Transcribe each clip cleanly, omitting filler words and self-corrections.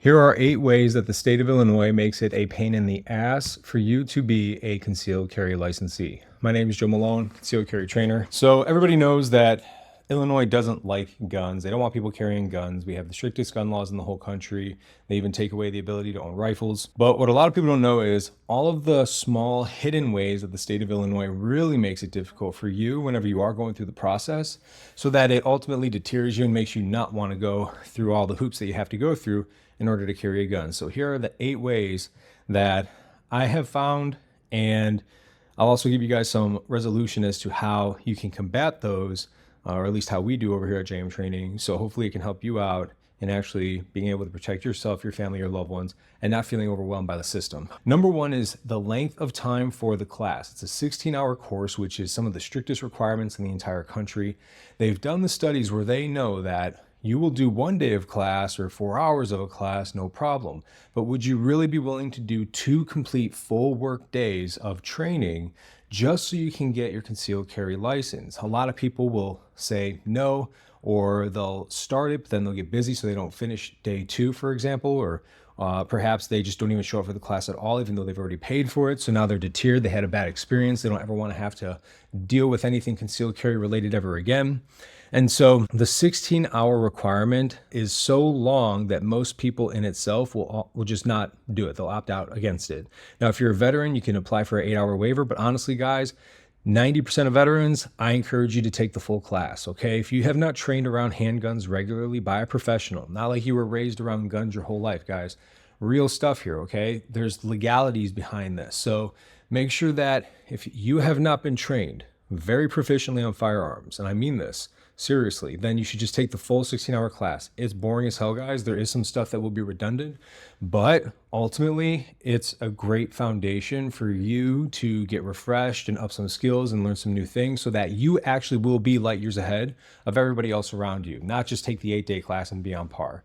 Here are 8 ways that the state of Illinois makes it a pain in the ass for you to be a concealed carry licensee. My name is Joe Malone, concealed carry trainer. So everybody knows that Illinois doesn't like guns. They don't want people carrying guns. We have the strictest gun laws in the whole country. They even take away the ability to own rifles. But what a lot of people don't know is all of the small hidden ways that the state of Illinois really makes it difficult for you whenever you are going through the process, so that it ultimately deters you and makes you not want to go through all the hoops that you have to go through in order to carry a gun. So here are the 8 ways that I have found, and I'll also give you guys some resolution as to how you can combat those, or at least how we do over here at JM Training. So hopefully it can help you out in actually being able to protect yourself, your family, your loved ones, and not feeling overwhelmed by the system. Number 1 is the length of time for the class. It's a 16-hour course, which is some of the strictest requirements in the entire country. They've done the studies where they know that you will do 1 day of class or 4 hours of a class, no problem. But would you really be willing to do 2 complete full work days of training just so you can get your concealed carry license? A lot of people will say no, or they'll start it, but then they'll get busy so they don't finish day 2, for example, or perhaps they just don't even show up for the class at all, even though they've already paid for it. So now they're deterred. They had a bad experience. They don't ever want to have to deal with anything concealed carry related ever again. And so the 16-hour requirement is so long that most people in itself will just not do it. They'll opt out against it. Now, if you're a veteran, you can apply for an 8-hour waiver. But honestly, guys, 90% of veterans, I encourage you to take the full class, okay? If you have not trained around handguns regularly by a professional, not like you were raised around guns your whole life, guys, real stuff here, okay? There's legalities behind this. So make sure that if you have not been trained very proficiently on firearms, and I mean this seriously, then you should just take the full 16-hour class. It's boring as hell, guys. There is some stuff that will be redundant, but ultimately it's a great foundation for you to get refreshed and up some skills and learn some new things so that you actually will be light years ahead of everybody else around you, not just take the 8-day class and be on par.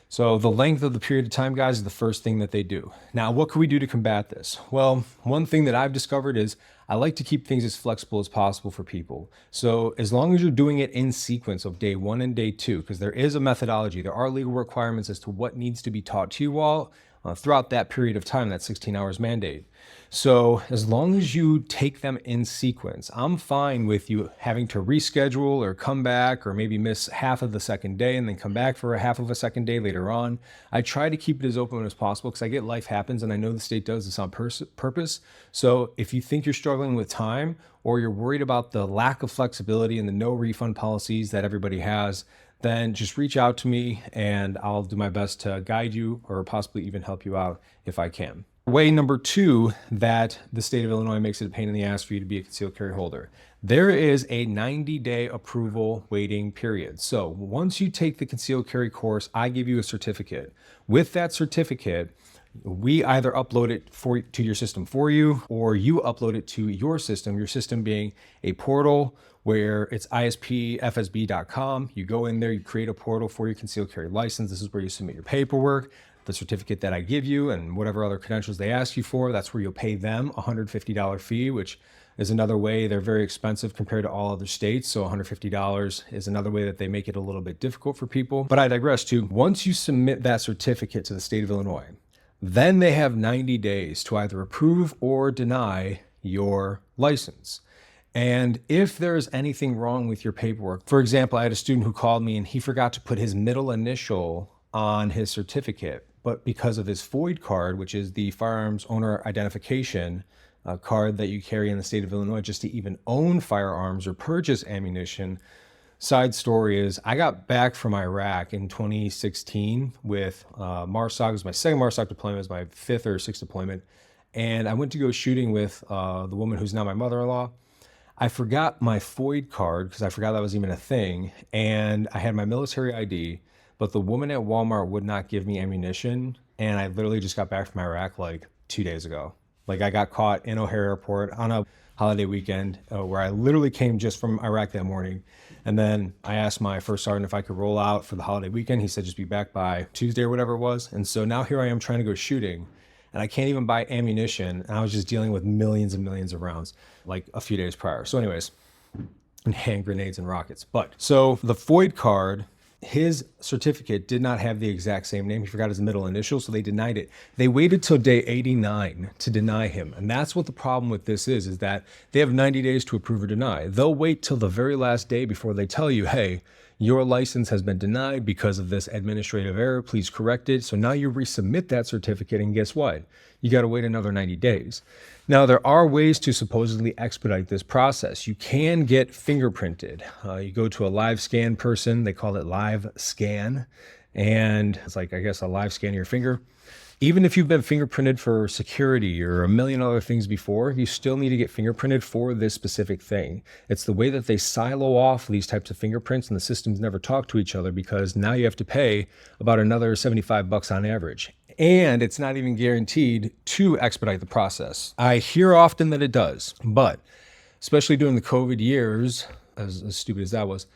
So the length of the period of time, guys, is the first thing that they do. Now, what can we do to combat this? Well, one thing that I've discovered is I like to keep things as flexible as possible for people. So as long as you're doing it in sequence of day 1 and day 2, because there is a methodology, there are legal requirements as to what needs to be taught to you all throughout that period of time, that 16 hours mandate. So as long as you take them in sequence, I'm fine with you having to reschedule or come back or maybe miss half of the second day and then come back for a half of a second day later on. I try to keep it as open as possible because I get life happens and I know the state does this on purpose. So if you think you're struggling with time or you're worried about the lack of flexibility and the no refund policies that everybody has, then just reach out to me and I'll do my best to guide you or possibly even help you out if I can. Way number 2 that the state of Illinois makes it a pain in the ass for you to be a concealed carry holder. There is a 90-day approval waiting period. So once you take the concealed carry course, I give you a certificate. With that certificate, we either upload it to your system for you, or you upload it to your system being a portal where it's ispfsb.com. You go in there, you create a portal for your concealed carry license. This is where you submit your paperwork, the certificate that I give you, and whatever other credentials they ask you for. That's where you'll pay them a $150 fee, which is another way. They're very expensive compared to all other states. So $150 is another way that they make it a little bit difficult for people. But I digress too. Once you submit that certificate to the state of Illinois, then they have 90 days to either approve or deny your license. And if there's anything wrong with your paperwork, for example, I had a student who called me and he forgot to put his middle initial on his certificate, but because of his FOID card, which is the firearms owner identification card that you carry in the state of Illinois just to even own firearms or purchase ammunition. Side story is I got back from Iraq in 2016 with MARSOC. It was my second MARSOC deployment. It was my 5th or 6th deployment. And I went to go shooting with the woman who's now my mother-in-law. I forgot my FOID card because I forgot that was even a thing. And I had my military ID, but the woman at Walmart would not give me ammunition. And I literally just got back from Iraq like 2 days ago. Like I got caught in O'Hare Airport on a holiday weekend where I literally came just from Iraq that morning. And then I asked my first sergeant if I could roll out for the holiday weekend. He said, just be back by Tuesday or whatever it was. And so now here I am trying to go shooting and I can't even buy ammunition. And I was just dealing with millions and millions of rounds like a few days prior. So anyways, and hand grenades and rockets. But so the FOID card his certificate did not have the exact same name. He forgot his middle initial, so they denied it. They waited till day 89 to deny him. And that's what the problem with this is that they have 90 days to approve or deny. They'll wait till the very last day before they tell you, hey, your license has been denied because of this administrative error. Please correct it. So now you resubmit that certificate, and guess what? You got to wait another 90 days. Now, there are ways to supposedly expedite this process. You can get fingerprinted. You go to a live scan person. They call it live scan. And it's like, I guess, a live scan of your finger. Even if you've been fingerprinted for security or a million other things before, you still need to get fingerprinted for this specific thing. It's the way that they silo off these types of fingerprints, and the systems never talk to each other, because now you have to pay about another $75 on average. And it's not even guaranteed to expedite the process. I hear often that it does, but especially during the COVID years, as stupid as that was,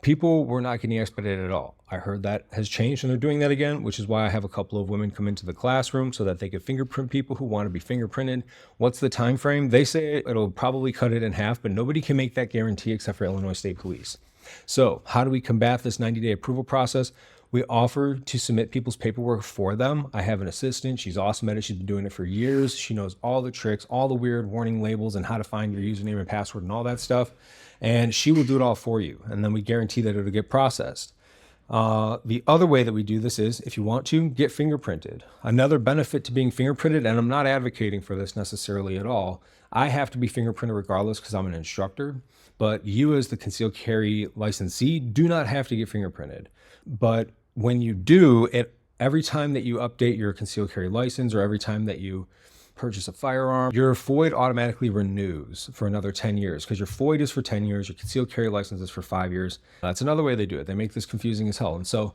people were not getting expedited at all. I heard that has changed and they're doing that again, which is why I have a couple of women come into the classroom so that they can fingerprint people who want to be fingerprinted. What's the time frame? They say it'll probably cut it in half, but nobody can make that guarantee except for Illinois State Police. So how do we combat this 90-day approval process? We offer to submit people's paperwork for them. I have an assistant. She's awesome at it. She's been doing it for years. She knows all the tricks, all the weird warning labels, and how to find your username and password and all that stuff. And she will do it all for you. And then we guarantee that it'll get processed. The other way that we do this is, if you want to, get fingerprinted. Another benefit to being fingerprinted, and I'm not advocating for this necessarily at all, I have to be fingerprinted regardless because I'm an instructor, but you as the concealed carry licensee do not have to get fingerprinted. But when you do, every time that you update your concealed carry license or every time that you purchase a firearm, your FOID automatically renews for another 10 years, because your FOID is for 10 years, your concealed carry license is for 5 years. That's another way they do it. They make this confusing as hell. And so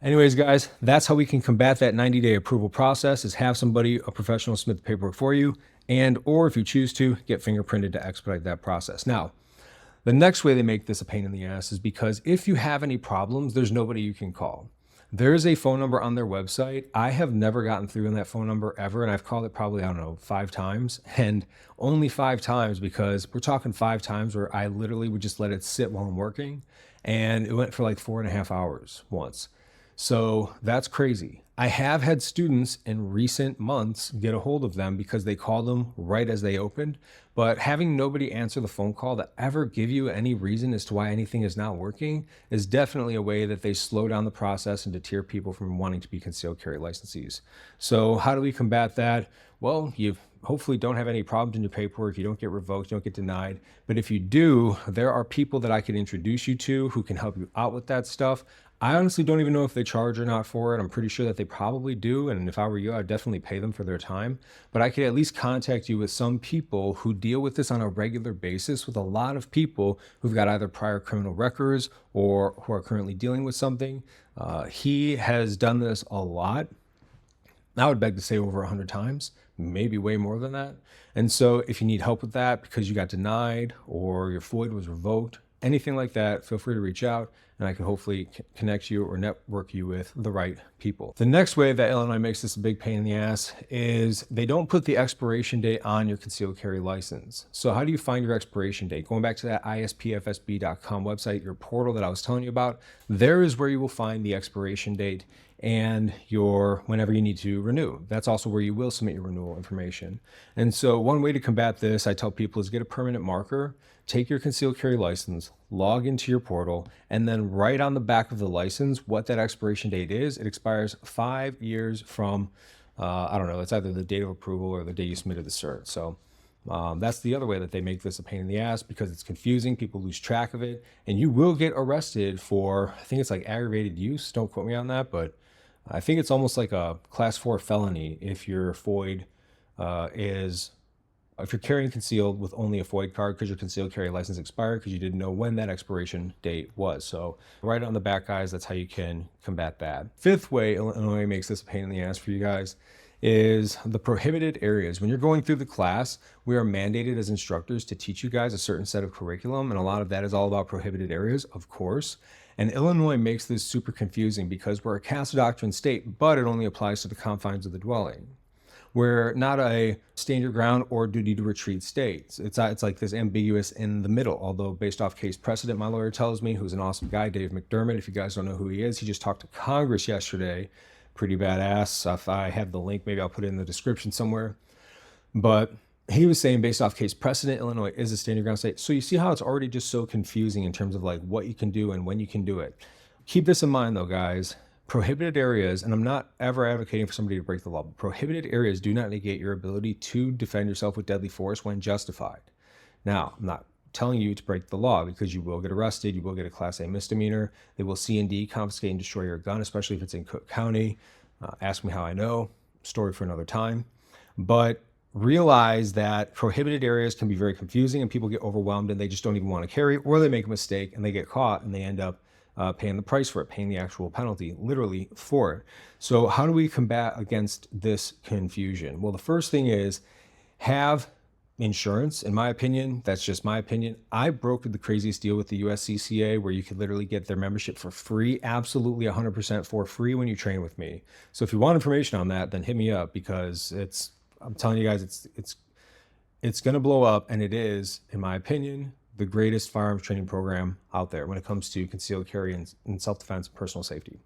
anyways, guys, that's how we can combat that 90-day approval process, is have somebody, a professional, submit the paperwork for you, and or if you choose to, get fingerprinted to expedite that process. Now, the next way they make this a pain in the ass is because if you have any problems, there's nobody you can call. There's a phone number on their website. I have never gotten through on that phone number ever, and I've called it probably, I don't know, 5 times, and only 5 times because we're talking 5 times where I literally would just let it sit while I'm working, and it went for like 4.5 hours once. So that's crazy. I have had students in recent months get a hold of them because they called them right as they opened, but having nobody answer the phone call to ever give you any reason as to why anything is not working is definitely a way that they slow down the process and deter people from wanting to be concealed carry licensees. So how do we combat that? Well, you hopefully don't have any problems in your paperwork. You don't get revoked, you don't get denied. But if you do, there are people that I could introduce you to who can help you out with that stuff. I honestly don't even know if they charge or not for it. I'm pretty sure that they probably do. And if I were you, I'd definitely pay them for their time. But I could at least contact you with some people who deal with this on a regular basis with a lot of people who've got either prior criminal records or who are currently dealing with something. He has done this a lot. I would beg to say over 100 times, maybe way more than that. And so if you need help with that because you got denied or your FOID was revoked, anything like that, feel free to reach out and I can hopefully connect you or network you with the right people. The next way that Illinois makes this a big pain in the ass is they don't put the expiration date on your concealed carry license. So how do you find your expiration date? Going back to that ispfsb.com website, your portal that I was telling you about, there is where you will find the expiration date and your whenever you need to renew. That's also where you will submit your renewal information. And so one way to combat this, I tell people, is get a permanent marker, take your concealed carry license, log into your portal, and then write on the back of the license what that expiration date is. It expires 5 years from, I don't know, it's either the date of approval or the day you submitted the cert. So that's the other way that they make this a pain in the ass because it's confusing. People lose track of it, and you will get arrested for, I think it's like aggravated use. Don't quote me on that, but I think it's almost like a class 4 felony if your FOID if you're carrying concealed with only a FOID card because your concealed carry license expired because you didn't know when that expiration date was. So write it on the back, guys. That's how you can combat that. Fifth way Illinois makes this a pain in the ass for you guys is the prohibited areas. When you're going through the class, we are mandated as instructors to teach you guys a certain set of curriculum, and a lot of that is all about prohibited areas, of course. And Illinois makes this super confusing because we're a cast doctrine state, but it only applies to the confines of the dwelling. We're not a stand your ground or duty to retreat state. It's like this ambiguous in the middle, although based off case precedent, my lawyer tells me, who's an awesome guy, Dave McDermott. If you guys don't know who he is, he just talked to Congress yesterday. Pretty badass. If I have the link, maybe I'll put it in the description somewhere. But he was saying based off case precedent, Illinois is a stand your ground state. So you see how it's already just so confusing in terms of like what you can do and when you can do it. Keep this in mind though, guys. Prohibited areas, and I'm not ever advocating for somebody to break the law, but prohibited areas do not negate your ability to defend yourself with deadly force when justified. Now, I'm not telling you to break the law because you will get arrested, you will get a Class A misdemeanor. They will C&D, confiscate and destroy your gun, especially if it's in Cook County. Ask me how I know, story for another time. But realize that prohibited areas can be very confusing and people get overwhelmed and they just don't even want to carry, or they make a mistake and they get caught and they end up paying the price for it, paying the actual penalty, literally for it. So how do we combat against this confusion? Well, the first thing is have insurance. In my opinion, that's just my opinion. I brokered the craziest deal with the US CCA where you could literally get their membership for free, absolutely 100% for free when you train with me. So if you want information on that, then hit me up because I'm telling you guys, it's going to blow up, and it is, in my opinion, the greatest firearms training program out there when it comes to concealed carry and self-defense and personal safety.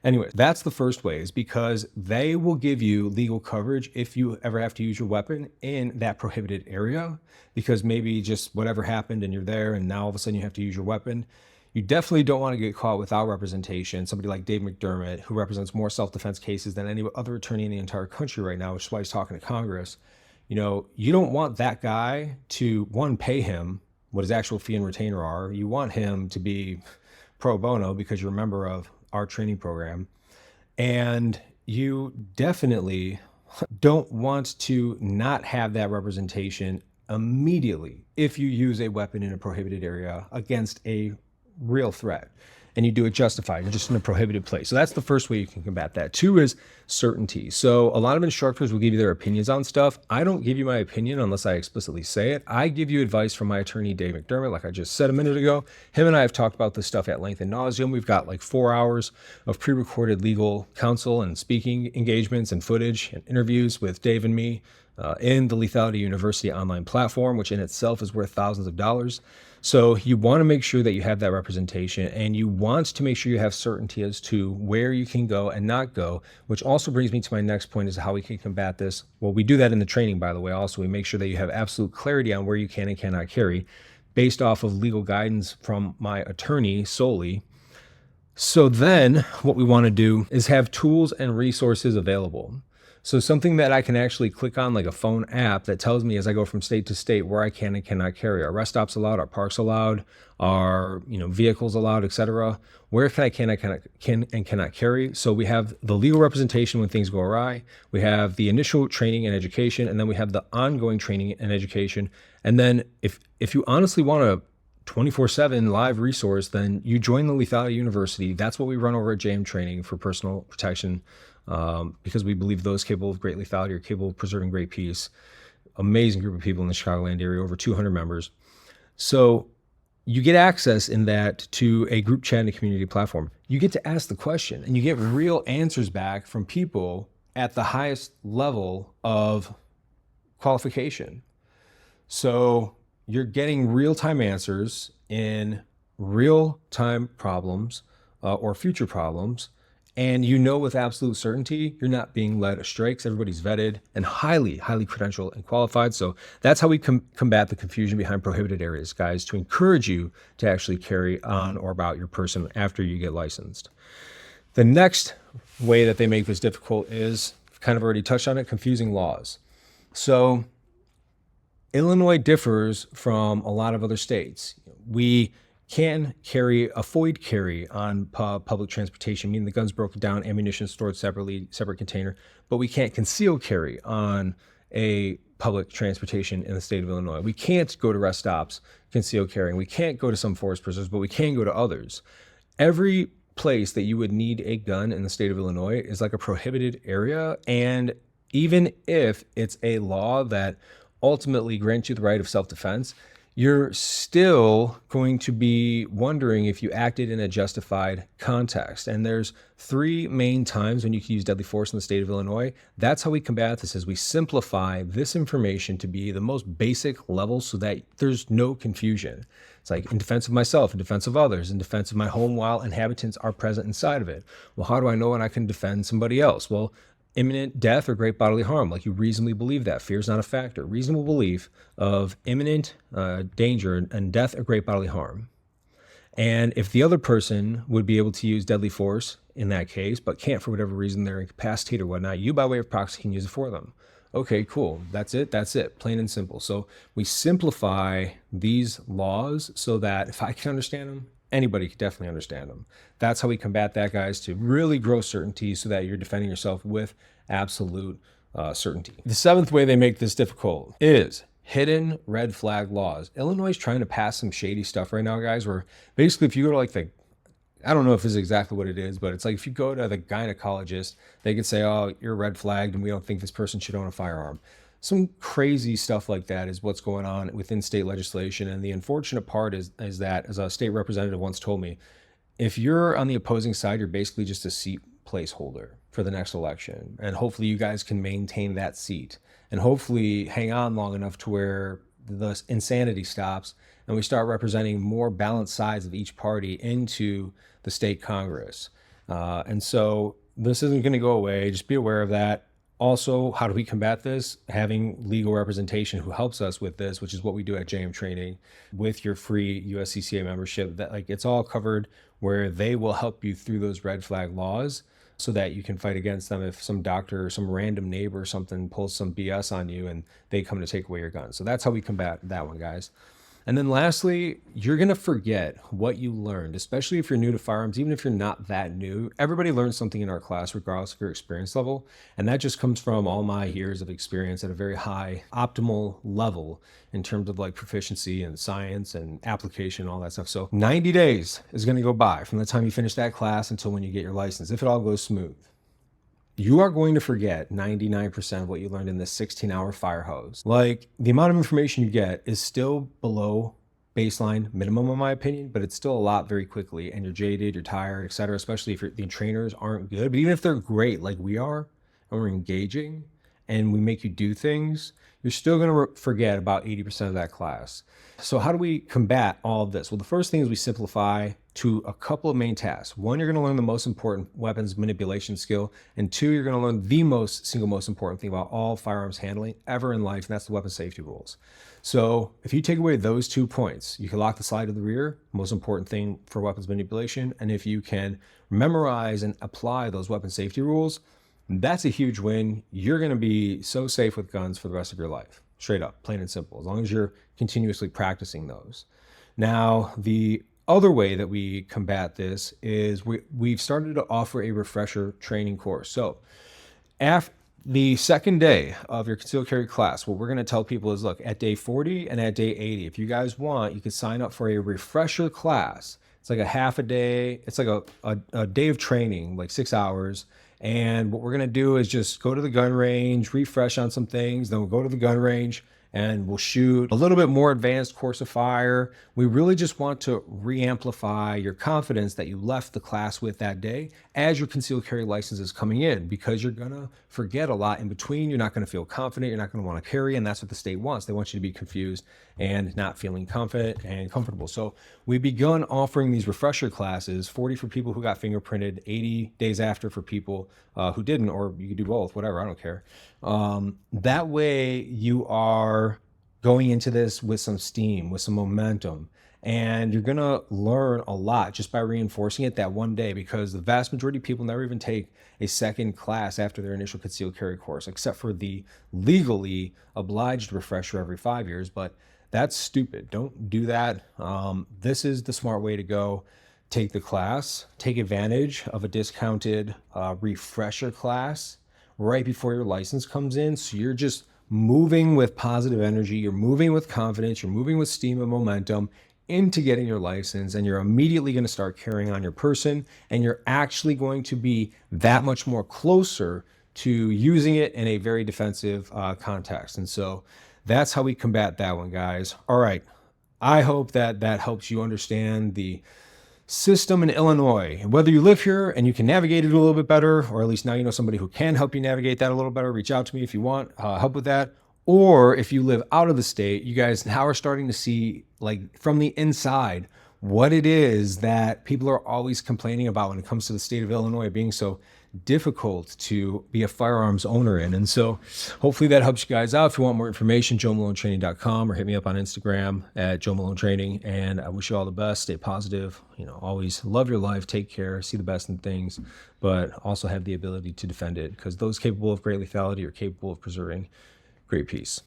Anyway, that's the first way, is because they will give you legal coverage if you ever have to use your weapon in that prohibited area, because maybe just whatever happened and you're there and now all of a sudden you have to use your weapon. You definitely don't want to get caught without representation. Somebody like Dave McDermott, who represents more self-defense cases than any other attorney in the entire country right now, which is why he's talking to Congress. You know, you don't want that guy to, one, pay him what his actual fee and retainer are. You want him to be pro bono because you're a member of our training program. And you definitely don't want to not have that representation immediately if you use a weapon in a prohibited area against a real threat and you do it justified, you're just in a prohibited place. So that's the first way you can combat that. Two is certainty. So a lot of instructors will give you their opinions on stuff. I don't give you my opinion unless I explicitly say it. I give you advice from my attorney, Dave McDermott, like I just said a minute ago. Him and I have talked about this stuff at length and nauseum. We've got like 4 hours of pre-recorded legal counsel and speaking engagements and footage and interviews with Dave and me in the Lethality University online platform, which in itself is worth thousands of dollars. So you want to make sure that you have that representation, and you want to make sure you have certainty as to where you can go and not go, which also brings me to my next point, is how we can combat this. Well, we do that in the training, by the way. Also, we make sure that you have absolute clarity on where you can and cannot carry based off of legal guidance from my attorney solely. So then what we want to do is have tools and resources available. So something that I can actually click on, like a phone app that tells me as I go from state to state where I can and cannot carry. Are rest stops allowed? Are parks allowed? Are vehicles allowed, etc.? Where can and cannot carry? So we have the legal representation when things go awry. We have the initial training and education, and then we have the ongoing training and education. And then if you honestly want a 24/7 live resource, then you join the Lethality University. That's what we run over at JM Training for personal protection. Because we believe those capable of great lethality are capable of preserving great peace. Amazing group of people in the Chicagoland area, over 200 members. So you get access in that to a group chat and a community platform. You get to ask the question and you get real answers back from people at the highest level of qualification. So you're getting real-time answers in real-time problems or future problems. And with absolute certainty, you're not being led astray because everybody's vetted and highly, highly credentialed and qualified. So that's how we combat the confusion behind prohibited areas, guys, to encourage you to actually carry on or about your person after you get licensed. The next way that they make this difficult is, kind of already touched on it, confusing laws. So Illinois differs from a lot of other states. We can avoid carry on public transportation, meaning the gun's broken down, ammunition stored separately, separate container, but we can't conceal carry on a public transportation in the state of Illinois. We can't go to rest stops concealed carrying. We can't go to some forest preserves, but we can go to others. Every place that you would need a gun in the state of Illinois is like a prohibited area, and even if it's a law that ultimately grants you the right of self-defense, you're still going to be wondering if you acted in a justified context. And there's 3 main times when you can use deadly force in the state of Illinois. That's how we combat this, is we simplify this information to be the most basic level so that there's no confusion. It's like in defense of myself, in defense of others, in defense of my home while inhabitants are present inside of it. Well, how do I know when I can defend somebody else? Well, imminent death or great bodily harm, like you reasonably believe that. Fear is not a factor. Reasonable belief of imminent danger and death or great bodily harm. And if the other person would be able to use deadly force in that case, but can't for whatever reason, they're incapacitated or whatnot, you by way of proxy can use it for them. Okay, cool. That's it. That's it. Plain and simple. So we simplify these laws so that if I can understand them, anybody can definitely understand them. That's how we combat that, guys, to really grow certainty so that you're defending yourself with absolute certainty. The 7th way they make this difficult is hidden red flag laws. Illinois is trying to pass some shady stuff right now, guys, where basically if you go to like I don't know if this is exactly what it is, but it's like if you go to the gynecologist, they could say, oh, you're red flagged and we don't think this person should own a firearm. Some crazy stuff like that is what's going on within state legislation. And the unfortunate part is that, as a state representative once told me, if you're on the opposing side, you're basically just a seat placeholder for the next election. And hopefully you guys can maintain that seat and hopefully hang on long enough to where the insanity stops and we start representing more balanced sides of each party into the state Congress. And so this isn't going to go away. Just be aware of that. Also, how do we combat this? Having legal representation who helps us with this, which is what we do at JM Training with your free US CCA membership. That like it's all covered where they will help you through those red flag laws so that you can fight against them if some doctor or some random neighbor or something pulls some BS on you and they come to take away your gun. So that's how we combat that one, guys. And then lastly, you're going to forget what you learned, especially if you're new to firearms, even if you're not that new. Everybody learns something in our class, regardless of your experience level. And that just comes from all my years of experience at a very high optimal level in terms of like proficiency and science and application and all that stuff. So 90 days is going to go by from the time you finish that class until when you get your license, if it all goes smooth. You are going to forget 99% of what you learned in this 16-hour fire hose. Like, the amount of information you get is still below baseline minimum, in my opinion, but it's still a lot very quickly, and you're jaded, you're tired, etc., especially if the trainers aren't good. But even if they're great like we are, and we're engaging, and we make you do things, you're still going to forget about 80% of that class. So how do we combat all of this? Well, the first thing is we simplify to a couple of main tasks. One, you're going to learn the most important weapons manipulation skill. And 2, you're going to learn the single most important thing about all firearms handling ever in life, and that's the weapon safety rules. So if you take away those 2 points, you can lock the slide to the rear, most important thing for weapons manipulation. And if you can memorize and apply those weapon safety rules, that's a huge win. You're going to be so safe with guns for the rest of your life. Straight up, plain and simple, as long as you're continuously practicing those. Now, the other way that we combat this is we've started to offer a refresher training course. So after the second day of your concealed carry class, what we're going to tell people is, look, at day 40 and at day 80, if you guys want, you can sign up for a refresher class. It's like a half a day. It's like a day of training, like 6 hours. And what we're going to do is just go to the gun range, refresh on some things, then we'll go to the gun range and we'll shoot a little bit more advanced course of fire. We really just want to re-amplify your confidence that you left the class with that day as your concealed carry license is coming in, because you're going to forget a lot in between. You're not going to feel confident. You're not going to want to carry, and that's what the state wants. They want you to be confused and not feeling confident and comfortable. So we've begun offering these refresher classes, 40 for people who got fingerprinted, 80 days after for people who didn't, or you could do both, whatever, I don't care. That way you are going into this with some steam, with some momentum, and you're going to learn a lot just by reinforcing it that one day, because the vast majority of people never even take a second class after their initial concealed carry course, except for the legally obliged refresher every 5 years. But that's stupid. Don't do that. This is the smart way to go. Take the class, take advantage of a discounted refresher class right before your license comes in. So you're just moving with positive energy. You're moving with confidence. You're moving with steam and momentum into getting your license, and you're immediately going to start carrying on your person, and you're actually going to be that much more closer to using it in a very defensive context. And so that's how we combat that one, guys. All right. I hope that that helps you understand the system in Illinois. Whether you live here and you can navigate it a little bit better, or at least now you know somebody who can help you navigate that a little better, reach out to me if you want help with that. Or if you live out of the state, you guys now are starting to see, like, from the inside, what it is that people are always complaining about when it comes to the state of Illinois being so difficult to be a firearms owner in. And so hopefully that helps you guys out. If you want more information, joemalonetraining.com, or hit me up on Instagram at joemalonetraining. And I wish you all the best. Stay positive. Always love your life, take care, see the best in things, but also have the ability to defend it, because those capable of great lethality are capable of preserving great peace.